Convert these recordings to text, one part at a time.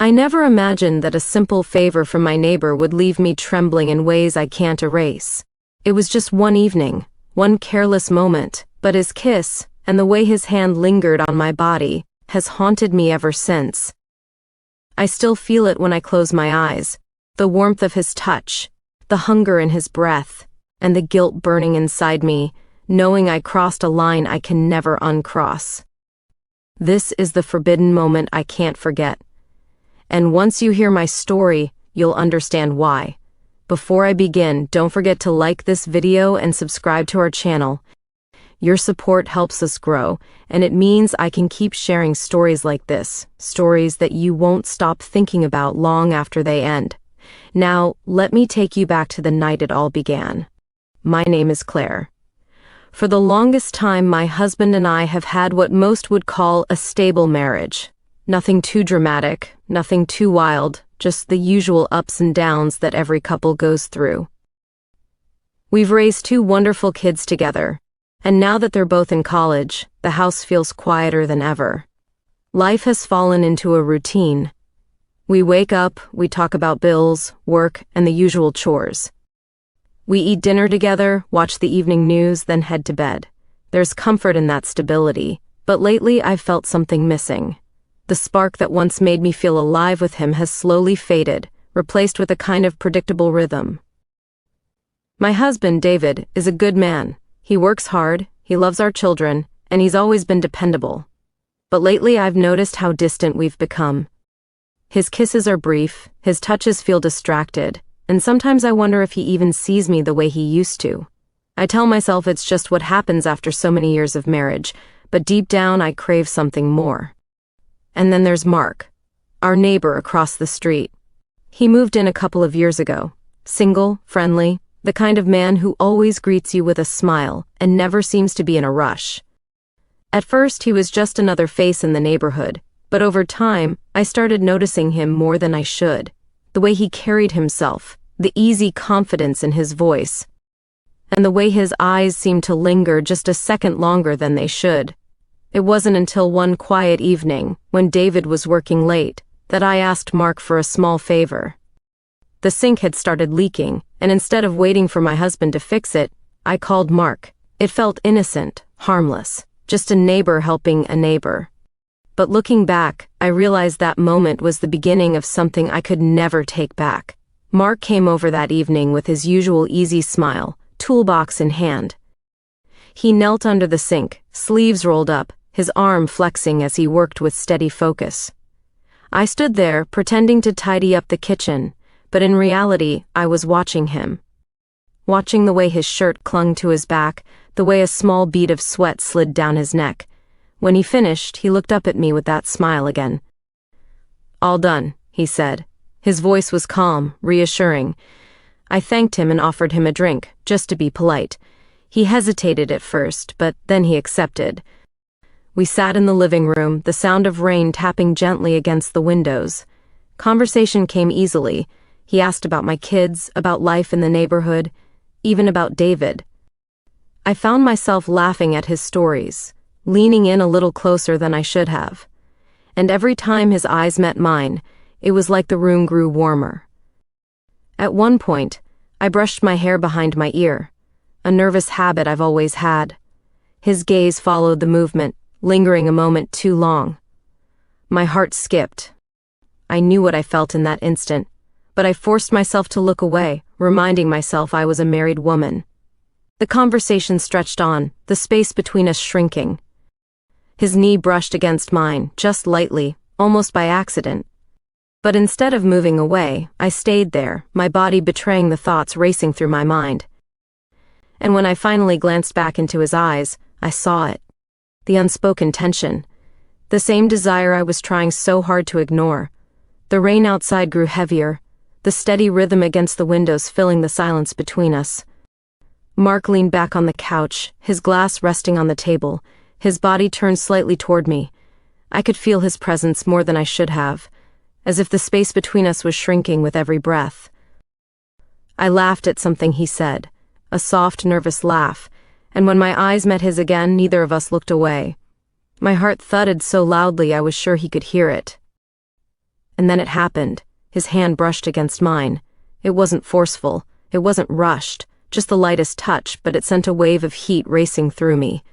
I never imagined that a simple favor from my neighbor would leave me trembling in ways I can't erase. It was just one evening, one careless moment, but his kiss, and the way his hand lingered on my body, has haunted me ever since. I still feel it when I close my eyes, the warmth of his touch, the hunger in his breath, and the guilt burning inside me, knowing I crossed a line I can never uncross. This is the forbidden moment I can't forget. And once you hear my story, you'll understand why. Before I begin, don't forget to like this video and subscribe to our channel. Your support helps us grow, and it means I can keep sharing stories like this, stories that you won't stop thinking about long after they end. Now, let me take you back to the night it all began. My name is Claire. For the longest time, my husband and I have had what most would call a stable marriage. Nothing too dramatic, nothing too wild, just the usual ups and downs that every couple goes through. We've raised 2 wonderful kids together, and now that they're both in college, the house feels quieter than ever. Life has fallen into a routine. We wake up, we talk about bills, work, and the usual chores. We eat dinner together, watch the evening news, then head to bed. There's comfort in that stability, but lately I've felt something missing. The spark that once made me feel alive with him has slowly faded, replaced with a kind of predictable rhythm. My husband, David, is a good man. He works hard, he loves our children, and he's always been dependable. But lately I've noticed how distant we've become. His kisses are brief, his touches feel distracted, and sometimes I wonder if he even sees me the way he used to. I tell myself it's just what happens after so many years of marriage, but deep down I crave something more. And then there's Mark, our neighbor across the street. He moved in a couple of years ago, single, friendly, the kind of man who always greets you with a smile and never seems to be in a rush. At first he was just another face in the neighborhood, but over time I started noticing him more than I should. The way he carried himself, the easy confidence in his voice, and the way his eyes seemed to linger just a second longer than they should. It wasn't until one quiet evening, when David was working late, that I asked Mark for a small favor. The sink had started leaking, and instead of waiting for my husband to fix it, I called Mark. It felt innocent, harmless, just a neighbor helping a neighbor. But looking back, I realized that moment was the beginning of something I could never take back. Mark came over that evening with his usual easy smile, toolbox in hand. He knelt under the sink, sleeves rolled up, his arm flexing as he worked with steady focus. I stood there, pretending to tidy up the kitchen, but in reality, I was watching him. Watching the way his shirt clung to his back, the way a small bead of sweat slid down his neck. When he finished, he looked up at me with that smile again. "All done," he said. His voice was calm, reassuring. I thanked him and offered him a drink, just to be polite. He hesitated at first, but then he accepted. We sat in the living room, the sound of rain tapping gently against the windows. Conversation came easily. He asked about my kids, about life in the neighborhood, even about David. I found myself laughing at his stories, leaning in a little closer than I should have. And every time his eyes met mine, it was like the room grew warmer. At one point, I brushed my hair behind my ear, a nervous habit I've always had. His gaze followed the movement, lingering a moment too long. My heart skipped. I knew what I felt in that instant, but I forced myself to look away, reminding myself I was a married woman. The conversation stretched on, the space between us shrinking. His knee brushed against mine, just lightly, almost by accident. But instead of moving away, I stayed there, my body betraying the thoughts racing through my mind. And when I finally glanced back into his eyes, I saw it. The unspoken tension. The same desire I was trying so hard to ignore. The rain outside grew heavier, the steady rhythm against the windows filling the silence between us. Mark leaned back on the couch, his glass resting on the table, his body turned slightly toward me. I could feel his presence more than I should have, as if the space between us was shrinking with every breath. I laughed at something he said, a soft, nervous laugh, and when my eyes met his again, neither of us looked away. My heart thudded so loudly I was sure he could hear it. And then it happened. His hand brushed against mine. It wasn't forceful. It wasn't rushed. Just the lightest touch, but it sent a wave of heat racing through me.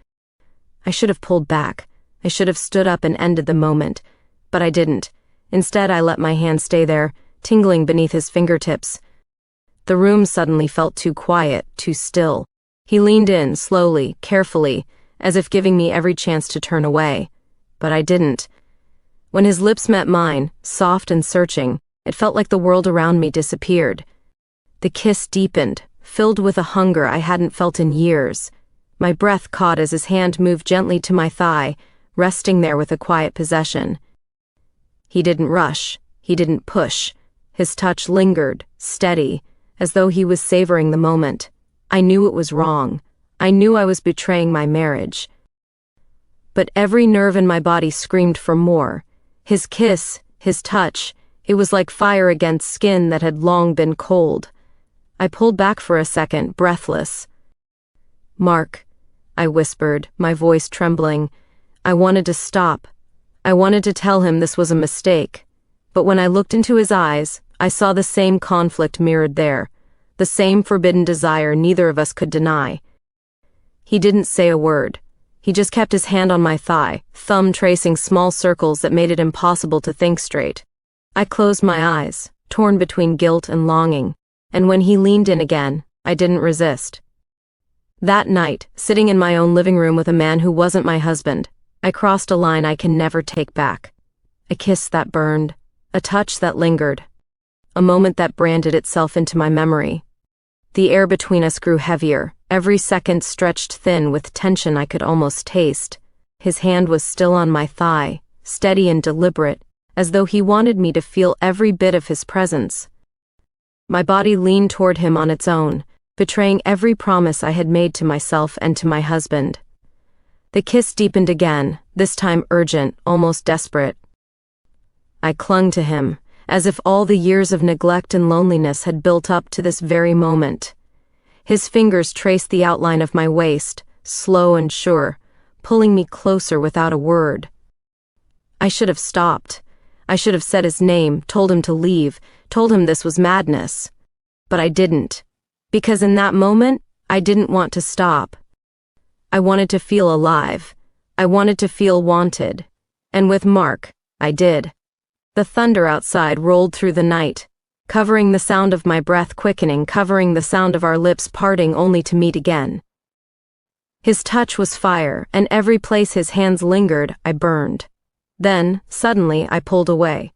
I should have pulled back. I should have stood up and ended the moment. But I didn't. Instead, I let my hand stay there, tingling beneath his fingertips. The room suddenly felt too quiet, too still. He leaned in, slowly, carefully, as if giving me every chance to turn away. But I didn't. When his lips met mine, soft and searching, it felt like the world around me disappeared. The kiss deepened, filled with a hunger I hadn't felt in years. My breath caught as his hand moved gently to my thigh, resting there with a quiet possession. He didn't rush. He didn't push. His touch lingered, steady, as though he was savoring the moment. I knew it was wrong. I knew I was betraying my marriage. But every nerve in my body screamed for more. His kiss, his touch, it was like fire against skin that had long been cold. I pulled back for a second, breathless. "Mark," I whispered, my voice trembling. I wanted to stop. I wanted to tell him this was a mistake. But when I looked into his eyes, I saw the same conflict mirrored there, the same forbidden desire neither of us could deny. He didn't say a word. He just kept his hand on my thigh, thumb tracing small circles that made it impossible to think straight. I closed my eyes, torn between guilt and longing, and when he leaned in again, I didn't resist. That night, sitting in my own living room with a man who wasn't my husband, I crossed a line I can never take back. A kiss that burned, a touch that lingered, a moment that branded itself into my memory. The air between us grew heavier, every second stretched thin with tension I could almost taste. His hand was still on my thigh, steady and deliberate, as though he wanted me to feel every bit of his presence. My body leaned toward him on its own, betraying every promise I had made to myself and to my husband. The kiss deepened again, this time urgent, almost desperate. I clung to him, as if all the years of neglect and loneliness had built up to this very moment. His fingers traced the outline of my waist, slow and sure, pulling me closer without a word. I should have stopped. I should have said his name, told him to leave, told him this was madness. But I didn't. Because in that moment, I didn't want to stop. I wanted to feel alive. I wanted to feel wanted. And with Mark, I did. The thunder outside rolled through the night, covering the sound of my breath quickening, covering the sound of our lips parting only to meet again. His touch was fire, and every place his hands lingered, I burned. Then, suddenly, I pulled away.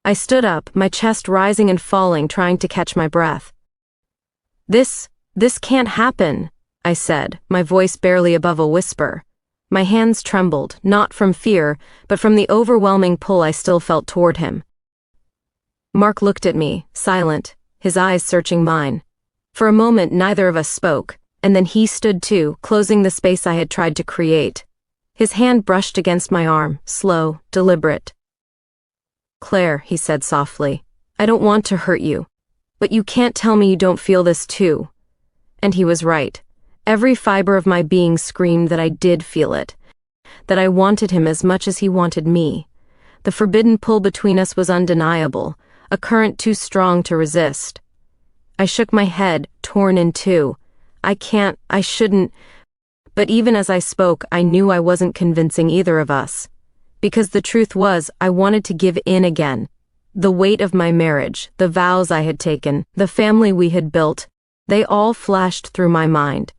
I stood up, my chest rising and falling, trying to catch my breath. This can't happen," I said, my voice barely above a whisper. My hands trembled, not from fear, but from the overwhelming pull I still felt toward him. Mark looked at me, silent, his eyes searching mine. For a moment neither of us spoke, and then he stood too, closing the space I had tried to create. His hand brushed against my arm, slow, deliberate. "Claire," he said softly, "I don't want to hurt you, but you can't tell me you don't feel this too." And he was right. Every fiber of my being screamed that I did feel it, that I wanted him as much as he wanted me. The forbidden pull between us was undeniable, a current too strong to resist. I shook my head, torn in two. I shouldn't. But even as I spoke, I knew I wasn't convincing either of us. Because the truth was, I wanted to give in again. The weight of my marriage, the vows I had taken, the family we had built, they all flashed through my mind.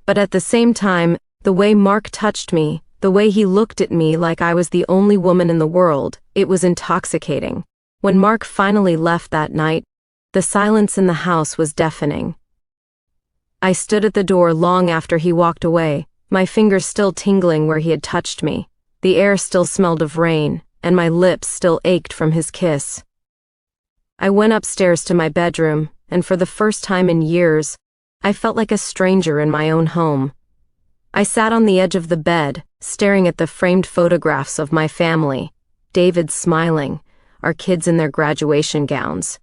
But at the same time, the way Mark touched me, the way he looked at me like I was the only woman in the world, it was intoxicating. When Mark finally left that night, the silence in the house was deafening. I stood at the door long after he walked away, my fingers still tingling where he had touched me. The air still smelled of rain, and my lips still ached from his kiss. I went upstairs to my bedroom, and for the first time in years, I felt like a stranger in my own home. I sat on the edge of the bed, staring at the framed photographs of my family, David smiling, our kids in their graduation gowns.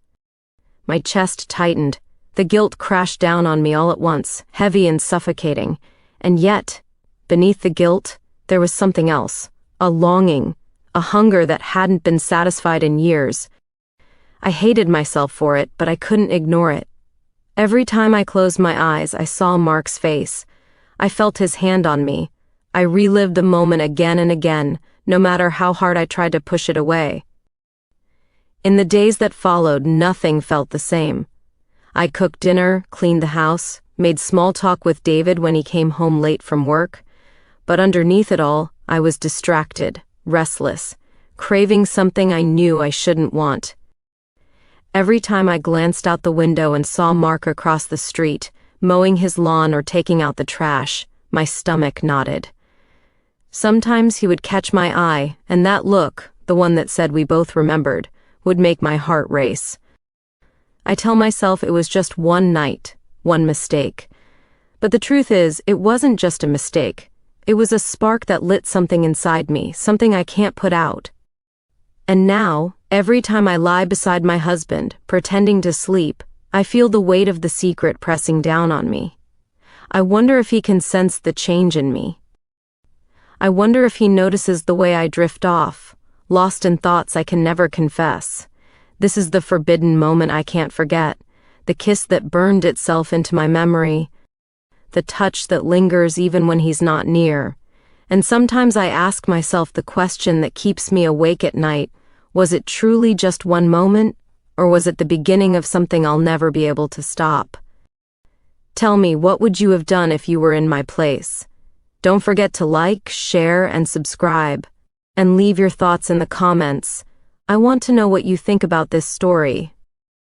My chest tightened, the guilt crashed down on me all at once, heavy and suffocating, and yet, beneath the guilt, there was something else, a longing, a hunger that hadn't been satisfied in years. I hated myself for it, but I couldn't ignore it. Every time I closed my eyes, I saw Mark's face. I felt his hand on me. I relived the moment again and again, no matter how hard I tried to push it away. In the days that followed, nothing felt the same. I cooked dinner, cleaned the house, made small talk with David when he came home late from work. But underneath it all, I was distracted, restless, craving something I knew I shouldn't want. Every time I glanced out the window and saw Mark across the street, mowing his lawn or taking out the trash, my stomach knotted. Sometimes he would catch my eye, and that look, the one that said we both remembered, would make my heart race. I tell myself it was just one night, one mistake. But the truth is, it wasn't just a mistake. It was a spark that lit something inside me, something I can't put out. And now, every time I lie beside my husband, pretending to sleep, I feel the weight of the secret pressing down on me. I wonder if he can sense the change in me. I wonder if he notices the way I drift off, lost in thoughts I can never confess. This is the forbidden moment I can't forget, the kiss that burned itself into my memory, the touch that lingers even when he's not near. And sometimes I ask myself the question that keeps me awake at night: was it truly just one moment, or was it the beginning of something I'll never be able to stop? Tell me, what would you have done if you were in my place? Don't forget to like, share, and subscribe. And leave your thoughts in the comments. I want to know what you think about this story.